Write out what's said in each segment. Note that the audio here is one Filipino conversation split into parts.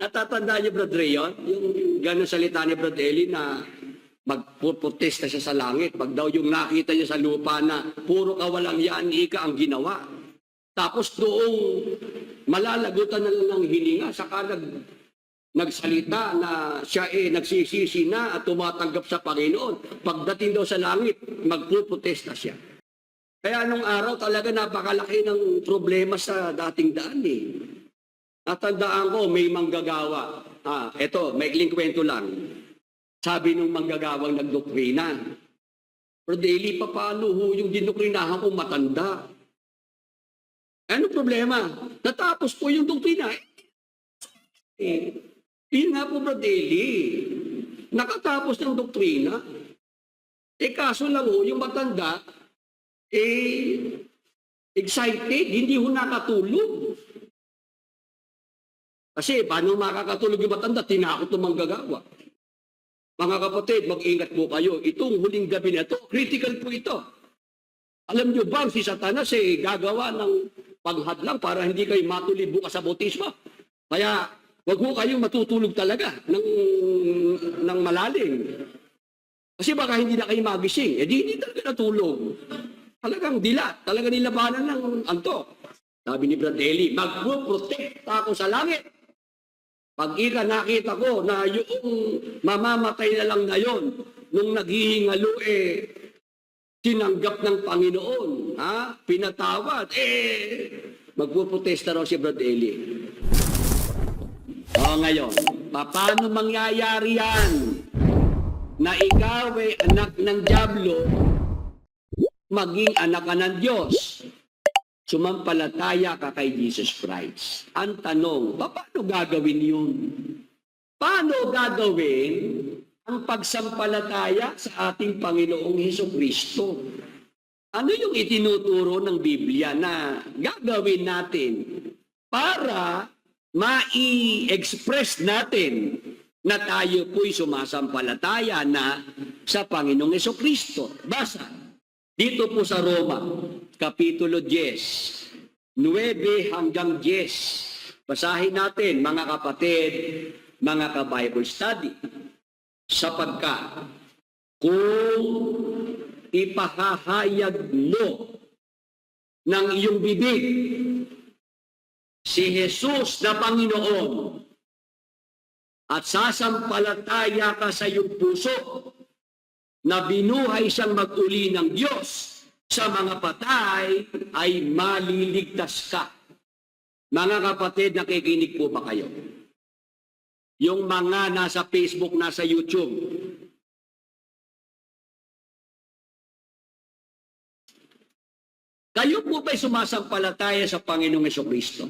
Natatandaan niyo, Brad Rayon, yung gano'ng salita ni Brad Eli na magpuprotesta siya sa langit. Pag daw yung nakita niya sa lupa na puro kawalang yaan ika ang ginawa. Tapos doong malalagutan na lang ng hininga, saka nagsalita na siya nagsisisi na at tumatanggap sa Panginoon. Pagdating daw sa langit, magpuprotesta siya. Kaya nung araw talaga napakalaki ng problema sa dating daan eh. Natandaan ko, may manggagawa. Eto, maikling kwento lang. Sabi nung manggagawang nagdoktrina, pero daily, paano ho yung dinoktrinahan ko matanda? Ano problema? Natapos po yung doktrina. Yun nga po, Brad Eli. Nakatapos ng doktrina. Kaso lang ho, yung matanda, excited, hindi ho nakatulog. Kasi paano makakatulog yung matanda? Tinakot ng manggagawa. Mga kapatid, mag-ingat po kayo. Itong huling gabi na ito, critical po ito. Alam nyo ba, si Satanas gagawa ng paghadlang para hindi kayo matuloy bukas sa bautismo. Kaya, wag mo kayong matutulog talaga ng malalim. Kasi baka hindi na kayo magising. Hindi talaga natulog. Talagang dilat. Talagang nilabanan ng antok. Sabi ni Brad Eli, magpo-protect ako sa langit. Pag nakita ko na yung mamamatay na lang ngayon, nung naghihingalo tinanggap ng Panginoon, pinatawad, magpuprotesta raw si Brad Eli. Ngayon, paano mangyayari yan na ikaw ay anak ng dyablo, maging anak ka ng Diyos? Sumampalataya ka kay Jesus Christ. Ang tanong, paano gagawin yun? Paano gagawin ang pagsampalataya sa ating Panginoong Hesukristo? Ano yung itinuturo ng Biblia na gagawin natin para mai-express natin na tayo po'y sumasampalataya na sa Panginoong Hesukristo? Basa, dito po sa Roma, Kapitulo 10, 9 hanggang 10. Basahin natin, mga kapatid, mga ka-Bible study. Sapagkat kung ipahahayag mo ng iyong bibig si Jesus na Panginoon at sasampalataya ka sa iyong puso na binuhay siyang mag-uli ng Diyos sa mga patay, ay maliligtas ka. Mga kapatid, nakikinig po ba kayo? Yung mga nasa Facebook, nasa YouTube, kayo po ba'y sumasampalataya sa Panginoong Hesukristo?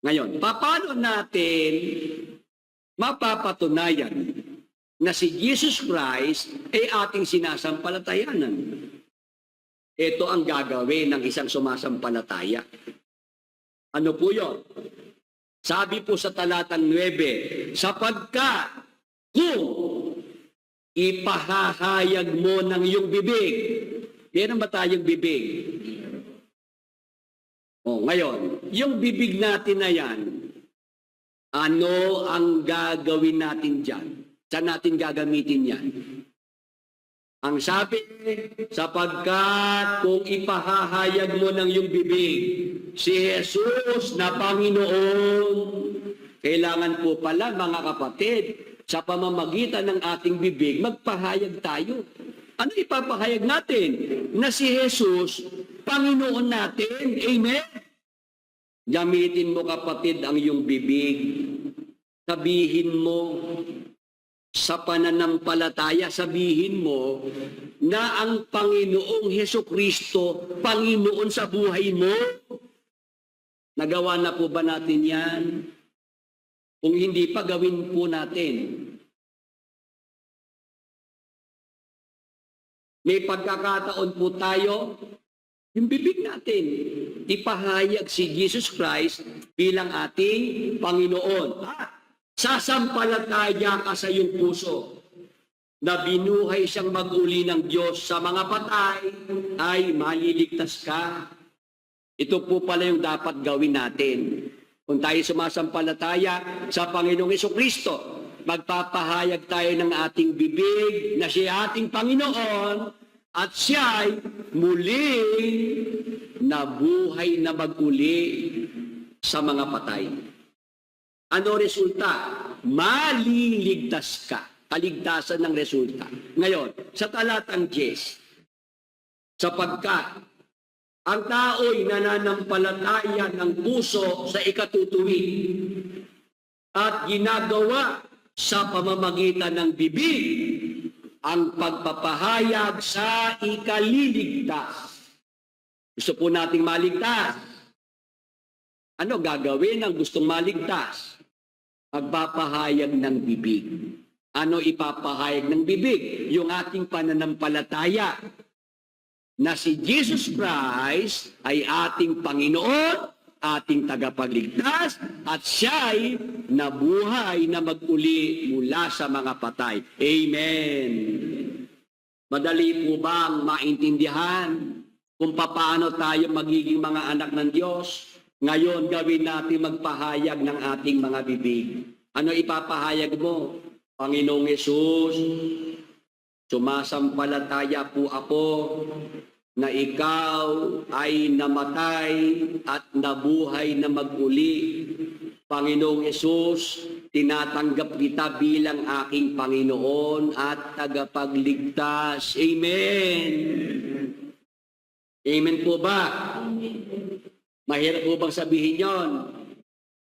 Ngayon, paano natin mapapatunayan na si Jesus Christ ay ating sinasampalatayanan? Ito ang gagawin ng isang sumasampalataya. Ano po yun? Sabi po sa talatang 9, sapagkat kung ipahahayag mo ng iyong bibig, meron ba tayong bibig? Ngayon, yung bibig natin na yan, ano ang gagawin natin dyan? Saan natin gagamitin yan? Ang sabi, sapagkat kung ipahahayag mo ng iyong bibig si Jesus na Panginoon, kailangan po pala, mga kapatid, sa pamamagitan ng ating bibig, magpahayag tayo. Ano ipapahayag natin? Na si Jesus, Panginoon natin. Amen? Gamitin mo, kapatid, ang iyong bibig. Sabihin mo, sa pananampalataya, sabihin mo na ang Panginoong Hesukristo, Panginoon sa buhay mo. Nagawa na po ba natin yan? Kung hindi pa, gawin po natin. May pagkakataon po tayo, yung bibig natin, ipahayag si Jesus Christ bilang ating Panginoon. Sasampalataya ka sa iyong puso na binuhay siyang mag-uli ng Diyos sa mga patay, ay maliligtas ka. Ito po pala yung dapat gawin natin. Kung tayo sumasampalataya sa Panginoong Jesucristo, magpapahayag tayo ng ating bibig na siya ating Panginoon at siya'y muling nabuhay na mag-uli sa mga patay. Ano resulta? Maliligtas ka. Kaligtasan ng resulta. Ngayon, sa talatang 10, sapagkat ang tao'y nananampalataya ng puso sa ikatutuwid at ginagawa sa pamamagitan ng bibig ang pagpapahayag sa ikaliligtas. Gusto po nating maligtas. Ano gagawin ang gustong maligtas? Magpapahayag ng bibig. Ano ipapahayag ng bibig? Yung ating pananampalataya na si Jesus Christ ay ating Panginoon, ating tagapagligtas, at siya'y nabuhay na mag-uli mula sa mga patay. Amen. Madali po bang maintindihan kung paano tayo magiging mga anak ng Diyos? Ngayon, gawin natin magpahayag ng ating mga bibig. Ano ipapahayag mo? Panginoong Yesus, sumasampalataya po ako na ikaw ay namatay at nabuhay na mag-uli. Panginoong Yesus, tinatanggap kita bilang aking Panginoon at tagapagligtas. Amen. Amen po ba? Mahirap po bang sabihin yon?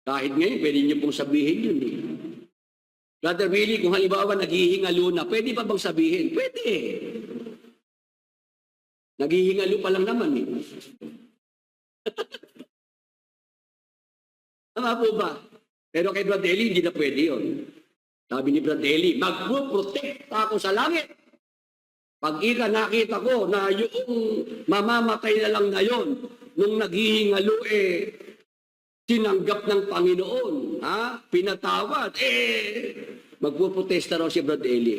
Kahit ngayon, pwede niyo pong sabihin yun eh. Brother Willie, kung halimbawa naghihingalo na, pwede ba bang sabihin? Pwede. Naghihingalo pa lang naman eh. Tama po ba? Pero kay Brother Eli, hindi na pwede yun. Sabi ni Brother Eli, magpo-protect ako sa langit. Pag ika nakita ko na yung mamamatay na lang na yun, nung naghihingalo tinanggap ng Panginoon, pinatawad, magpuprotesta raw si Brother Eli.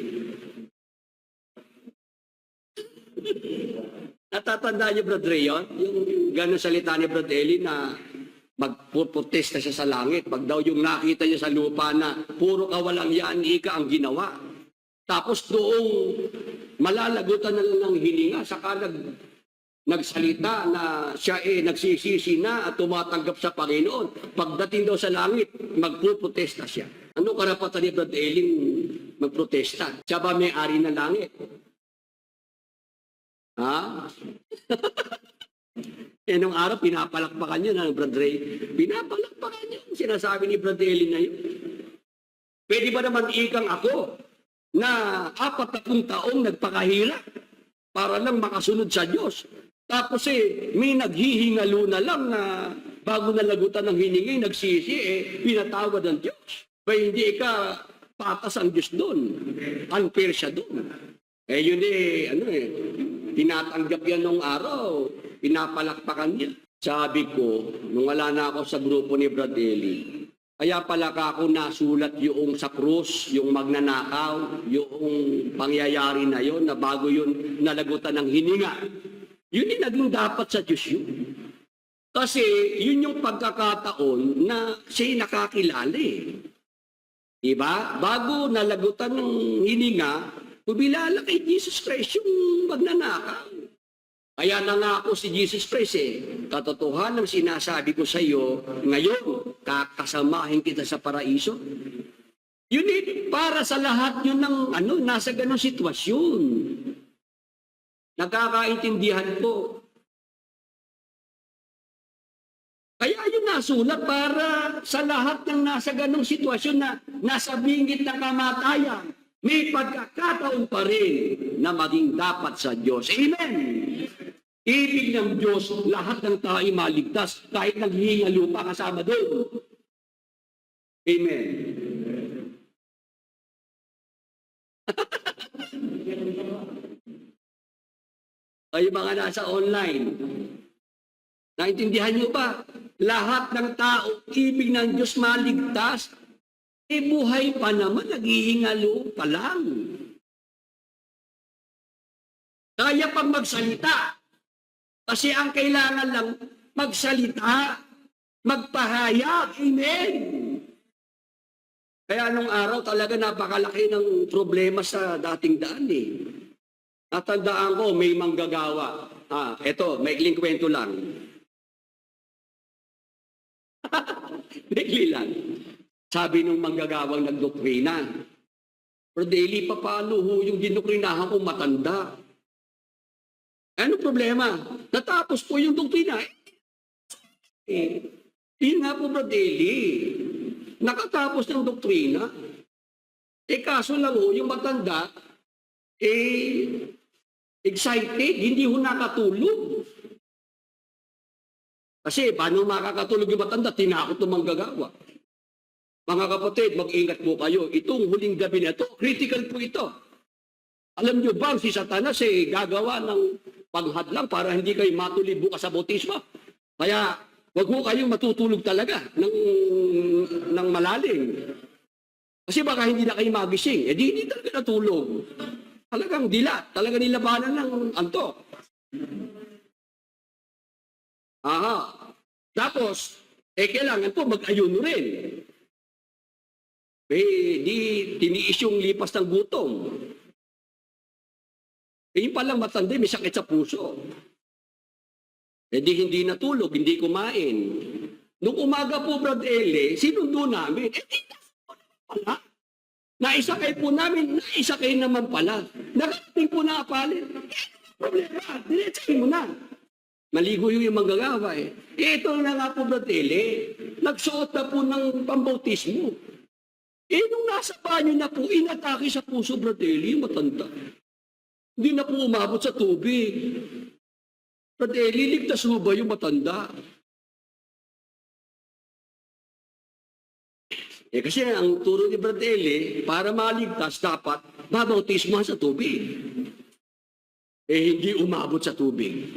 Natatanda niyo, Brother Rayon, yung gano'ng salita ni Brother Eli na magpuprotesta siya sa langit. Pag daw yung nakita niya sa lupa na puro kawalang yan, ika ang ginawa. Tapos doong malalagutan na lang ng hininga, saka nagsalita na siya nagsisisi na at tumatanggap sa Panginoon. Pagdating daw sa langit, magpuprotesta siya. Ano karapatan ni Brother Eling magprotesta? Siya ba may-ari ng langit? Ha? Nung araw, pinapalakpakan niya na Brother Ray. Pinapalakpakan niya. Sinasabi ni Brother Eling na yun. Pwede ba naman ikang ako na 40 taong nagpakahirap para lang makasunod sa Diyos? Tapos may naghihingalo na lang na bago nalagutan ng hiningay, nagsisi, pinatawad ng Diyos. Kaya hindi ka patas ang Diyos doon. Unfair siya doon. Yun tinatanggap yan nung araw. Pinapalakpakan niya. Sabi ko, nung wala na ako sa grupo ni Brad Eli, kaya pala ako nasulat yung sa krus, yung magnanakaw, yung pangyayari na yon na bago yun nalagutan ng hininga. Yun yung naging dapat sa Diyos yun. Kasi yun yung pagkakataon na siya'y nakakilala eh. Diba? Bago nalagutan ng hininga, kubilala kay Jesus Christ yung magnanakaw. Kaya nangako si Jesus Christ katotohanan ng sinasabi ko sa iyo, ngayon, kakasamahin kita sa paraiso. Yun para sa lahat yun ng nasa ganong sitwasyon. Nakakaintindihan ko. Kaya yun nasulat para sa lahat ng nasa ganong sitwasyon na nasa bingit ng kamatayan, may pagkakataon pa rin na maging dapat sa Diyos. Amen! Ibig ng Diyos, lahat ng tao ay maligtas, kahit naghihingalo pa kasama doon. Amen. Ay mga nasa online, naintindihan niyo ba? Lahat ng tao, ibig ng Diyos maligtas, buhay pa naman, naghihingalo pa lang. Kaya pang magsalita. Kasi ang kailangan lang magsalita. magpahayag. Amen. Kaya nung araw talaga napakalaki ng problema sa dating daan eh. Natandaan ko, may manggagawa. Eto, maikling kwento lang. Maikli lang. Sabi nung manggagawang nagdoktrina, pero daily, paano ho yung dinoktrinahan kong matanda? Ano problema? Natapos po yung doktrina. Yun nga po, Brother Daily. Nakatapos ng doktrina. Kaso lang ho, yung matanda, excited, hindi ho nakatulog. Kasi paano makakatulog yung matanda? Tinakot ng manggagawa. Mga kapatid, mag-ingat po kayo. Itong huling gabi na ito, critical po ito. Alam nyo ba, si Satanas gagawa ng panghadlang para hindi kayo matuloy bukas sa bautismo. Kaya, wag ho kayong matutulog talaga ng malalim. Kasi baka hindi na kayo magising. Hindi talaga natulog. Talagang dilat. Talagang nilabanan ng antok. Tapos, kailangan po mag-ayuno rin. Di tiniis yung lipas ng gutom. Yung palang matanda, may sakit sa puso. Hindi natulog, hindi kumain. Nung umaga po, Brad Ele, sinundo namin. Pala. Naisakay po namin, naisakay naman pala. Nakarating po na apalit. Problema, diretsahin mo na. Maligo yung manggagawa Ito na nga po, Brad Ele, nagsuot na po ng pambautismo. Nung nasa banyo na po, inatake sa puso, Brad Eli, matanda. Hindi na po umabot sa tubig. Brad Eli, ligtas mo ba yung matanda? Kasi ang turo ni Brad Eli, para maligtas, dapat babautismo sa tubig. Hindi umabot sa tubig.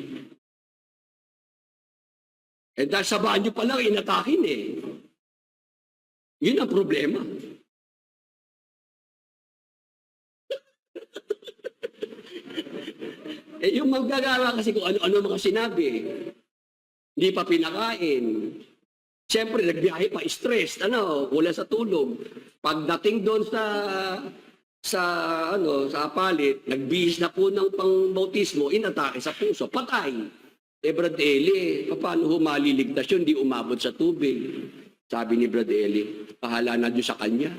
Dahil sa banyo pa lang, inatakin Yun ang problema. Yung manggagawa kasi kung ano-ano mga sinabi, hindi pa pinakain. Siyempre, nagbiyahe pa, stress, wala sa tulog. Pagdating doon sa apalit, nagbihis na po ng pangbautismo, inatake sa puso, patay. Brad Eli, paano humaliligtas yun, di umabot sa tubig? Sabi ni Brad Eli, pahala na Diyos sa kanya.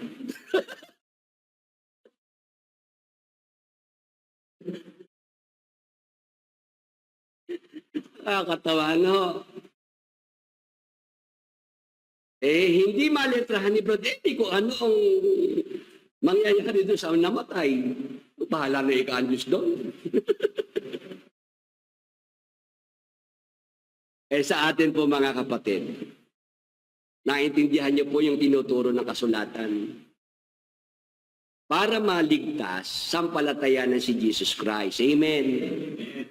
Katawa, no? Hindi maletrahan ni Brad Eli kung ano ang mangyayari doon sa namatay. Bahala na ika-Diyos doon. Sa atin po mga kapatid, naintindihan niyo po yung tinuturo ng kasulatan. Para maligtas, sampalatayanan si Jesus Christ. Amen.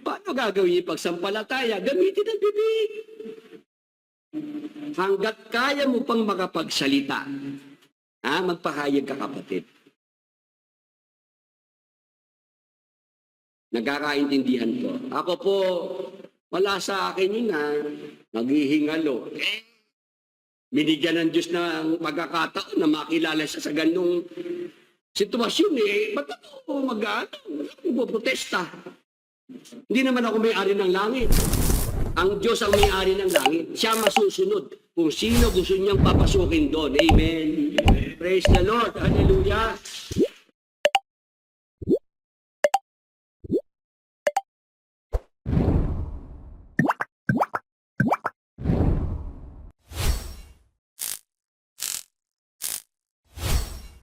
Paano gagawin yung pagsampalataya? Gamitin ang bibig. Hanggat kaya mo pang makapagsalita, magpahayag ka kapatid. Nagkakaintindihan po. Ako po, wala sa akin yun maghihingalo. Binigyan ng Diyos ng pagkakataon na makilala siya sa ganung sitwasyon ba't ako mag-protesta? Hindi naman ako may-ari ng langit. Ang Diyos ang may-ari ng langit. Siya masusunod kung sino gusto niyang papasukin doon. Amen. Praise the Lord. Hallelujah.